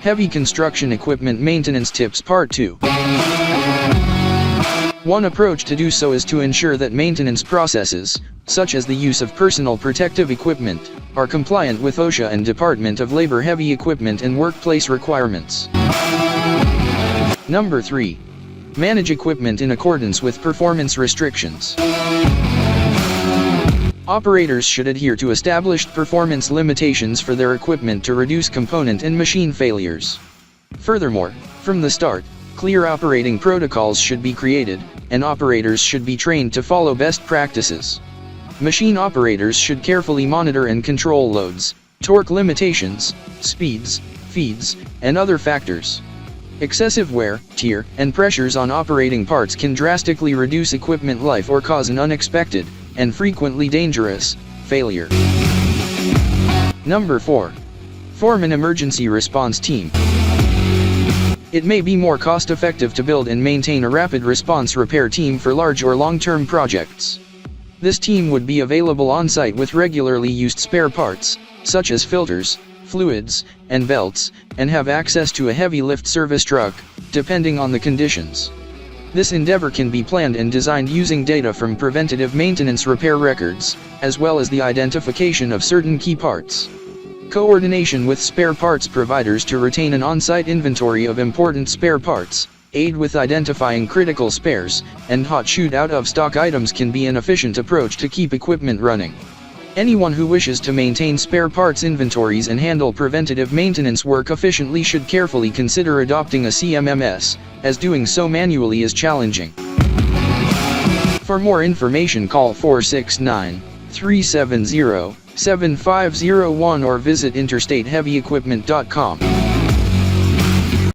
Heavy Construction Equipment Maintenance Tips Part 2. One approach to do so is to ensure that maintenance processes, such as the use of personal protective equipment, are compliant with OSHA and Department of Labor heavy equipment and workplace requirements. Number 3. Manage equipment in accordance with performance restrictions. Operators should adhere to established performance limitations for their equipment to reduce component and machine failures. Furthermore, from the start, clear operating protocols should be created, and operators should be trained to follow best practices. Machine operators should carefully monitor and control loads, torque limitations, speeds, feeds, and other factors. Excessive wear, tear, and pressures on operating parts can drastically reduce equipment life or cause an unexpected, and frequently dangerous, failure. Number 4. Form an emergency response team. It may be more cost-effective to build and maintain a rapid response repair team for large or long-term projects. This team would be available on-site with regularly used spare parts, such as filters, fluids, and belts, and have access to a heavy lift service truck, depending on the conditions. This endeavor can be planned and designed using data from preventative maintenance repair records, as well as the identification of certain key parts. Coordination with spare parts providers to retain an on-site inventory of important spare parts, aid with identifying critical spares, and hot shoot out of stock items can be an efficient approach to keep equipment running. Anyone who wishes to maintain spare parts inventories and handle preventative maintenance work efficiently should carefully consider adopting a CMMS, as doing so manually is challenging. For more information, call 469-370-7501 or visit interstateheavyequipment.com.